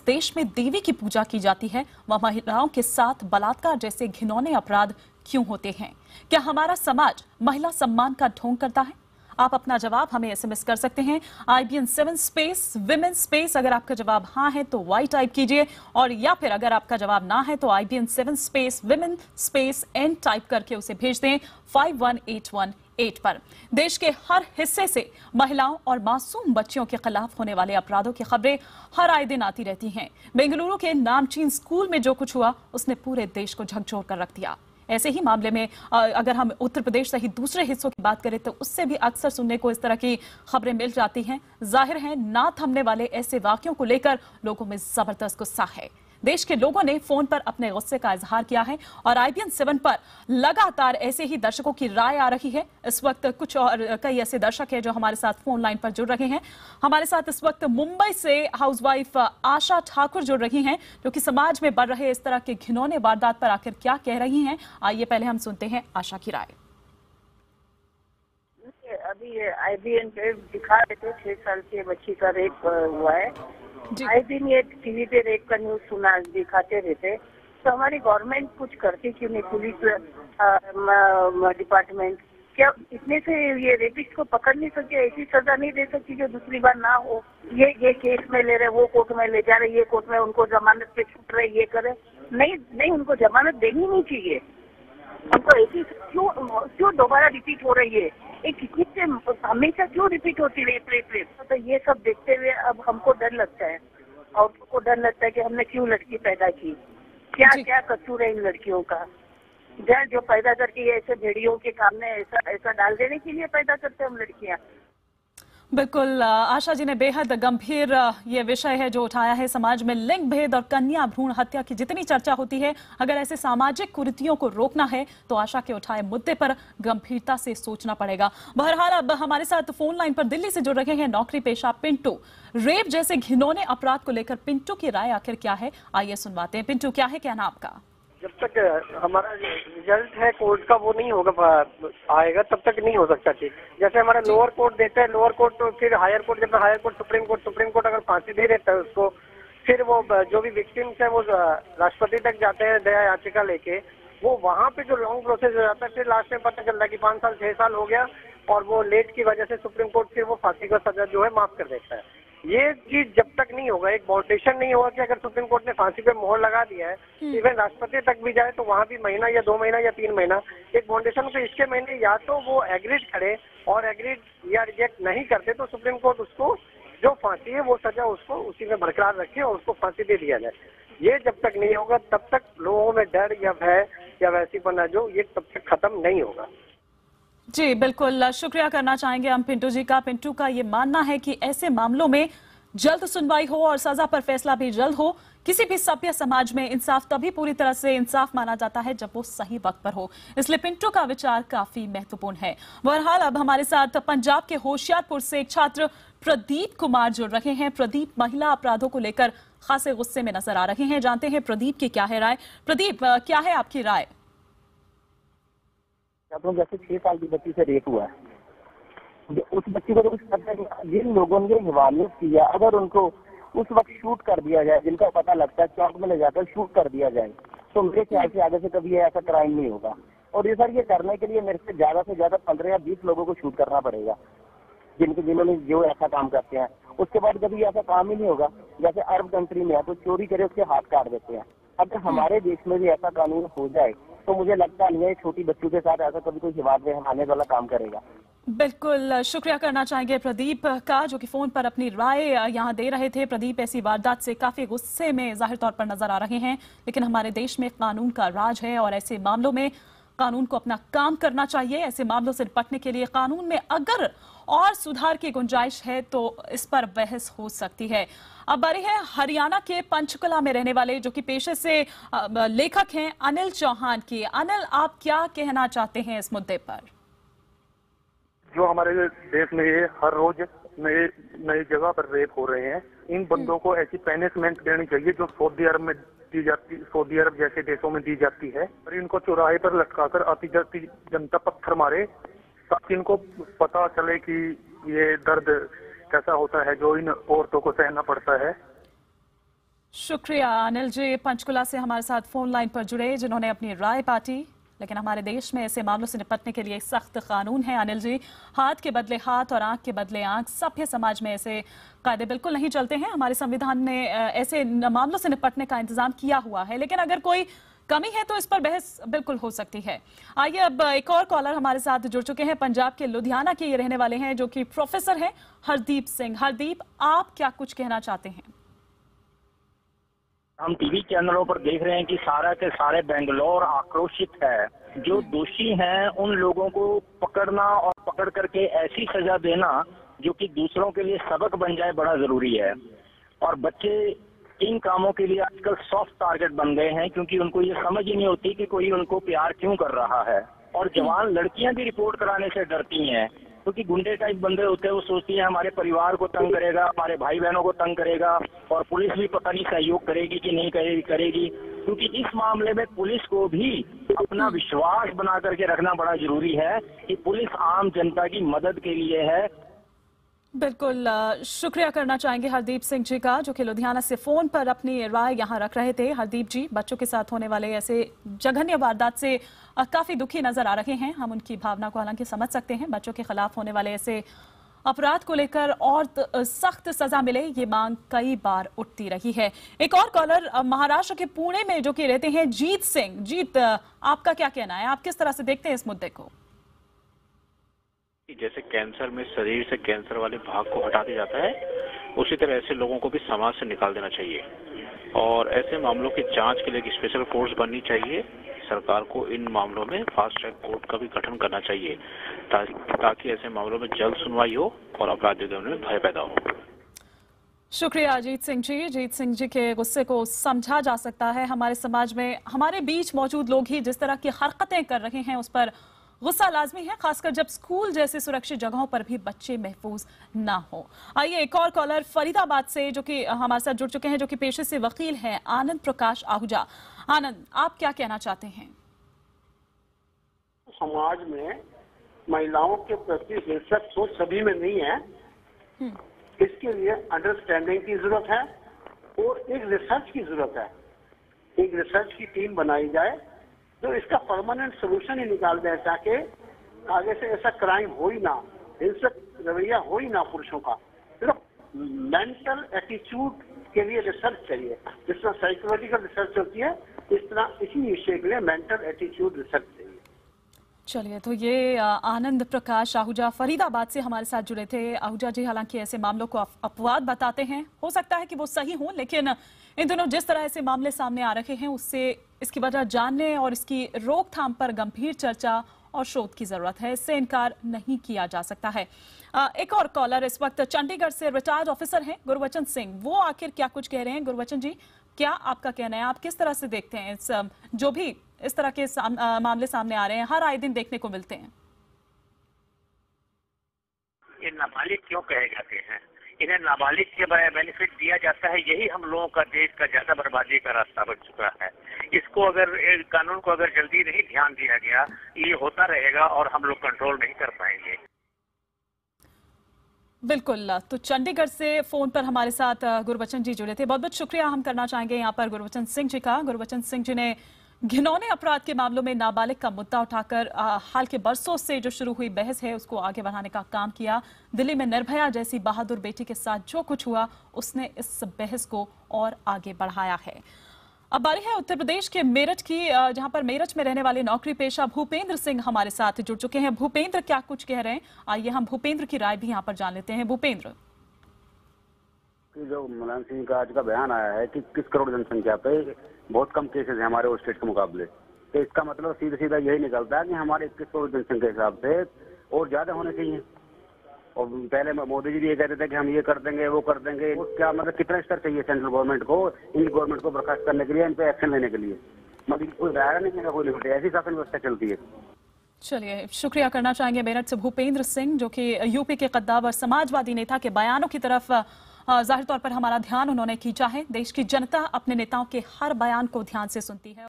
देश में देवी की पूजा की जाती है, वह महिलाओं के साथ बलात्कार जैसे घिनौने अपराध क्यों होते हैं? क्या हमारा समाज महिला सम्मान का ढोंग करता है? आप अपना जवाब हमें एसएमएस कर सकते हैं IBN 7 स्पेस विमेन स्पेस। अगर आपका जवाब हाँ है तो Y टाइप कीजिए, और या फिर अगर आपका जवाब ना है तो IBN 7 space women space N type करके उसे भेज दें 51818 पर। देश के हर हिस्से से महिलाओं और मासूम बच्चियों के खिलाफ होने वाले अपराधों की खबरें हर आए दिन आती रहती हैं। बेंगलुरु के नामचीन स्कूल में जो कुछ हुआ उसने पूरे देश को झकझोर कर रख दिया। ऐसे ही मामले में अगर हम उत्तर प्रदेश सहित दूसरे हिस्सों की बात करें तो उससे भी अक्सर सुनने को इस तरह की खबरें मिल जाती हैं। जाहिर है ना थमने वाले ऐसे वाक्यों को लेकर लोगों में जबरदस्त गुस्सा है। देश के लोगों ने फोन पर अपने गुस्से का इजहार किया है और IBN 7 पर लगातार ऐसे ही दर्शकों की राय आ रही है। इस वक्त कुछ और कई ऐसे दर्शक हैं जो हमारे साथ फोन लाइन पर जुड़ रहे हैं। हमारे साथ इस वक्त मुंबई से हाउसवाइफ आशा ठाकुर जुड़ रही हैं, जो कि समाज में बढ़ रहे इस तरह के घिनौने वारदात पर आखिर क्या कह रही हैं। आइए पहले हम सुनते हैं आशा की राय। अभी IBN पे दिखा रहे थे 6 साल की बच्ची का रेप हुआ है। आए दिन ये टीवी पे रेप का न्यूज सुना दिखाते रहते, तो हमारी गवर्नमेंट कुछ करती क्यों नहीं? पुलिस डिपार्टमेंट क्या इतने से ये रेपिस्ट को पकड़ नहीं सकती? ऐसी सजा नहीं दे सकती जो दूसरी बार ना हो? ये केस में ले रहे, वो कोर्ट में ले जा रहे, ये कोर्ट में उनको जमानत पे छूट रहे, ये करे नहीं उनको जमानत देनी नहीं चाहिए। उनको ऐसी क्यों दोबारा रिपीट हो रही है? एक कितनी से हमेशा क्यों रिपीट होती है रेप? तो ये सब देखते हुए अब हमको डर लगता है, और को डर लगता है कि हमने क्यों लड़की पैदा की, क्या कसूर है इन लड़कियों का? जो पैदा करके ऐसे भेड़ियों के काम में ऐसा डाल देने के लिए पैदा करते हैं हम लड़कियां। बिल्कुल, आशा जी ने बेहद गंभीर ये विषय है जो उठाया है। समाज में लिंग भेद और कन्या भ्रूण हत्या की जितनी चर्चा होती है, अगर ऐसे सामाजिक कुरीतियों को रोकना है तो आशा के उठाए मुद्दे पर गंभीरता से सोचना पड़ेगा। बहरहाल अब हमारे साथ फोन लाइन पर दिल्ली से जुड़ रहे हैं नौकरी पेशा पिंटू। रेप जैसे घिनौने अपराध को लेकर पिंटू की राय आखिर क्या है, आइए सुनवाते हैं। पिंटू, क्या है कहना आपका? जब तक हमारा रिजल्ट है कोर्ट का वो नहीं होगा आएगा तब तक नहीं हो सकता ठीक। जैसे हमारा लोअर कोर्ट देता है, लोअर कोर्ट तो फिर हायर कोर्ट, जब हायर कोर्ट सुप्रीम कोर्ट अगर फांसी दे देता है उसको, फिर वो जो भी विक्टिम्स है वो राष्ट्रपति तक जाते हैं दया याचिका लेके। वो वहाँ पे जो लॉन्ग प्रोसेस हो जाता है, फिर लास्ट में पता चलता है कि 5 साल 6 साल हो गया, और वो लेट की वजह से सुप्रीम कोर्ट फिर वो फांसी का सजा जो है माफ कर देता है। ये चीज जब तक नहीं होगा, एक बाउंडेशन नहीं होगा कि अगर सुप्रीम कोर्ट ने फांसी पे मोहर लगा दिया है, इवन राष्ट्रपति तक भी जाए तो वहाँ भी महीना या 2 महीना या 3 महीना एक बाउंडेशन को इसके महीने या तो वो एग्रीड करे, और एग्रीड या रिजेक्ट नहीं करते तो सुप्रीम कोर्ट उसको जो फांसी है वो सजा उसको उसी में बरकरार रखे और उसको फांसी दे दिया जाए। ये जब तक नहीं होगा तब तक लोगों में डर या भय या वैसीपना जो ये तब तक खत्म नहीं होगा। जी बिल्कुल, शुक्रिया करना चाहेंगे हम पिंटू जी का। पिंटू का ये मानना है कि ऐसे मामलों में जल्द सुनवाई हो और सजा पर फैसला भी जल्द हो। किसी भी सभ्य समाज में इंसाफ तभी पूरी तरह से इंसाफ माना जाता है जब वो सही वक्त पर हो। इसलिए पिंटू का विचार काफी महत्वपूर्ण है। बहरहाल अब हमारे साथ पंजाब के होशियारपुर से एक छात्र प्रदीप कुमार जुड़ रहे हैं। प्रदीप महिला अपराधों को लेकर खासे गुस्से में नजर आ रहे हैं। जानते हैं प्रदीप की क्या है राय। प्रदीप, क्या है आपकी राय? जैसे 6 साल की बच्ची से रेप हुआ है, उस बच्ची को तो कुछ पता नहीं, जिन लोगों ने हिफाजत किया अगर उनको उस वक्त शूट कर दिया जाए, जिनका पता लगता है चौक में ले जाकर शूट कर दिया जाए, तो मेरे ख्याल से आगे से कभी ऐसा क्राइम नहीं होगा। और ये सर, ये करने के लिए मेरे से ज्यादा 15 या 20 लोगों को शूट करना पड़ेगा, जिन्होंने जो ऐसा काम करते हैं। उसके बाद कभी ऐसा काम ही नहीं होगा। जैसे अरब कंट्री में है तो चोरी करे उसके हाथ काट देते हैं। अगर हमारे देश में भी ऐसा कानून हो जाए तो मुझे लगता नहीं है छोटी बच्चों के साथ ऐसा कभी कोई हिफाजत हमारे वाला काम करेगा। बिल्कुल, शुक्रिया करना चाहेंगे प्रदीप का, जो कि फोन पर अपनी राय यहां दे रहे थे। प्रदीप ऐसी वारदात से काफी गुस्से में जाहिर तौर पर नजर आ रहे हैं, लेकिन हमारे देश में कानून का राज है और ऐसे मामलों में कानून को अपना काम करना चाहिए। ऐसे मामलों से निपटने के लिए कानून में अगर और सुधार की गुंजाइश है तो इस पर बहस हो सकती है। अब बारी है हरियाणा के पंचकुला में रहने वाले, जो कि पेशे से लेखक हैं, अनिल चौहान की। अनिल, आप क्या कहना चाहते हैं इस मुद्दे पर? जो हमारे देश में ये हर रोज नई जगह पर रेप हो रहे हैं, इन बंदों को ऐसी पनिशमेंट देनी चाहिए जो सऊदी अरब में दी जाती, सऊदी अरब जैसे देशों में दी जाती है। और इनको चौराहे पर लटकाकर आती जाती जनता पत्थर मारे, ताकि इनको पता चले कि ये दर्द कैसा होता है जो इन औरतों को सहना पड़ता है। शुक्रिया अनिल जी पंचकुला से हमारे साथ फोन लाइन पर जुड़े, जिन्होंने अपनी राय बांटी। लेकिन हमारे देश में ऐसे मामलों से निपटने के लिए सख्त कानून है अनिल जी। हाथ के बदले हाथ और आंख के बदले आंख। सभ्य समाज में ऐसे कायदे बिल्कुल नहीं चलते हैं। हमारे संविधान ने ऐसे मामलों से निपटने का इंतजाम किया हुआ है, लेकिन अगर कोई कमी है तो इस पर बहस बिल्कुल हो सकती है। आइए अब एक और कॉलर हमारे साथ जुड़ चुके हैं। पंजाब के लुधियाना के ये रहने वाले हैं, जो कि प्रोफेसर हैं, हरदीप सिंह। हरदीप, आप क्या कुछ कहना चाहते हैं? हम टीवी चैनलों पर देख रहे हैं कि सारा के सारे बेंगलोर आक्रोशित है। जो दोषी हैं उन लोगों को पकड़ना और पकड़ करके ऐसी सजा देना जो कि दूसरों के लिए सबक बन जाए बड़ा जरूरी है। और बच्चे इन कामों के लिए आजकल सॉफ्ट टारगेट बन गए हैं, क्योंकि उनको ये समझ ही नहीं होती कि कोई उनको प्यार क्यों कर रहा है। और जवान लड़कियां भी रिपोर्ट कराने से डरती हैं, क्योंकि गुंडे टाइप बंदे होते हैं। वो सोचती है हमारे परिवार को तंग करेगा, हमारे भाई बहनों को तंग करेगा, और पुलिस भी पता नहीं सहयोग करेगी कि नहीं करेगी। क्योंकि इस मामले में पुलिस को भी अपना विश्वास बना करके रखना बड़ा जरूरी है कि पुलिस आम जनता की मदद के लिए है। बिल्कुल शुक्रिया करना चाहेंगे हरदीप सिंह जी का, जो कि लुधियाना से फोन पर अपनी राय यहां रख रहे थे। हरदीप जी बच्चों के साथ होने वाले ऐसे जघन्य वारदात से काफी दुखी नजर आ रहे हैं। हम उनकी भावना को हालांकि समझ सकते हैं। बच्चों के खिलाफ होने वाले ऐसे अपराध को लेकर और सख्त सजा मिले, ये मांग कई बार उठती रही है। एक और कॉलर महाराष्ट्र के पुणे में जो कि रहते हैं जीत सिंह। जीत, आपका क्या कहना है? आप किस तरह से देखते हैं इस मुद्दे को? जैसे कैंसर में शरीर से कैंसर वाले भाग को हटा दिया जाता है, उसी तरह ऐसे लोगों को भी समाज से निकाल देना चाहिए। और ऐसे मामलों की जांच के लिए एक स्पेशल फोर्स बननी चाहिए। सरकार को इन मामलों में फास्ट ट्रैक कोर्ट का भी गठन करना चाहिए, ताकि ऐसे मामलों में जल्द सुनवाई हो और अपराधियों में भय पैदा हो। शुक्रिया अजीत सिंह जी। अजीत सिंह जी के गुस्से को समझा जा सकता है। हमारे समाज में हमारे बीच मौजूद लोग ही जिस तरह की हरकतें कर रहे हैं, उस पर गुस्सा लाजमी है, खासकर जब स्कूल जैसे सुरक्षित जगहों पर भी बच्चे महफूज ना हो। आइए एक और कॉलर फरीदाबाद से जो कि हमारे साथ जुड़ चुके हैं, जो कि पेशे से वकील हैं, आनंद प्रकाश आहूजा। आनंद, आप क्या कहना चाहते हैं? समाज में महिलाओं के प्रति हिंसक सोच सभी में नहीं है। इसके लिए अंडरस्टैंडिंग की जरूरत है और एक रिसर्च की जरूरत है। एक रिसर्च की टीम बनाई जाए जो इसका परमानेंट सोल्यूशन ही निकाल दे, ताकि आगे से ऐसा क्राइम हो ही ना, हिंसक रवैया हो ही ना पुरुषों का। सिर्फ मेंटल एटीट्यूड के लिए रिसर्च चाहिए। जिस तरह साइकोलॉजिकल रिसर्च होती है, इस तरह इसी विषय के लिए मेंटल एटीट्यूड रिसर्च चाहिए। चलिए, तो ये आनंद प्रकाश आहूजा फरीदाबाद से हमारे साथ जुड़े थे। आहूजा जी हालांकि ऐसे मामलों को अपवाद बताते हैं, हो सकता है कि वो सही हों, लेकिन इन दिनों जिस तरह ऐसे मामले सामने आ रहे हैं, उससे इसकी वजह जानने और इसकी रोकथाम पर गंभीर चर्चा और शोध की जरूरत है। इससे इनकार नहीं किया जा सकता है। एक और कॉलर इस वक्त चंडीगढ़ से रिटायर्ड ऑफिसर हैं गुरबचन सिंह। वो आखिर क्या कुछ कह रहे हैं? गुरबचन जी, क्या आपका कहना है? आप किस तरह से देखते हैं जो भी इस तरह के मामले सामने आ रहे हैं, हर आए दिन देखने को मिलते हैं? ये नाबालिग क्यों कहे जाते हैं? इन्हें नाबालिग के बेनिफिट दिया जाता है। यही हम लोगों का देश का ज्यादा बर्बादी का रास्ता बन चुका है। इसको अगर कानून को अगर जल्दी नहीं ध्यान दिया गया, ये होता रहेगा और हम लोग कंट्रोल नहीं कर पाएंगे। बिल्कुल। तो चंडीगढ़ से फोन पर हमारे साथ गुरबचन जी जुड़े थे। बहुत बहुत शुक्रिया हम करना चाहेंगे यहाँ पर गुरबचन सिंह जी का। गुरबचन सिंह जी ने घिनौने अपराध के मामलों में नाबालिग का मुद्दा उठाकर हाल के बरसों से जो शुरू हुई बहस है, उसको आगे बढ़ाने का काम किया। दिल्ली में निर्भया जैसी बहादुर बेटी के साथ जो कुछ हुआ, उसने इस बहस को और आगे बढ़ाया है। अब बारी है उत्तर प्रदेश के मेरठ की, जहां पर मेरठ में रहने वाले नौकरी पेशा भूपेंद्र सिंह हमारे साथ जुड़ चुके हैं। भूपेंद्र क्या कुछ कह रहे हैं, आइए हम भूपेंद्र की राय भी यहाँ पर जान लेते हैं। भूपेंद्र, जो मुलायम सिंह का आज का बयान आया है कि 21 करोड़ जनसंख्या पे बहुत कम केसेस हैं हमारे स्टेट के मुकाबले, तो इसका मतलब सीधा सीधा यही निकलता है कि हमारे 21 करोड़ जनसंख्या के हिसाब से और ज्यादा होने चाहिए। और पहले मोदी जी भी ये कहते थे कि हम ये कर देंगे, वो कर देंगे। क्या मतलब कितना स्तर चाहिए सेंट्रल गवर्नमेंट को इन गवर्नमेंट को बर्खास्त करने के लिए, इन पे एक्शन लेने के लिए? मतलब कोई दायरा नहीं है, कोई लिमिट है, ऐसी शासन व्यवस्था चलती है। चलिए, शुक्रिया करना चाहेंगे मेरठ से भूपेंद्र सिंह, जो कि यूपी के कद्दावर समाजवादी नेता के बयानों की तरफ जाहिर तौर पर हमारा ध्यान उन्होंने खींचा है। देश की जनता अपने नेताओं के हर बयान को ध्यान से सुनती है।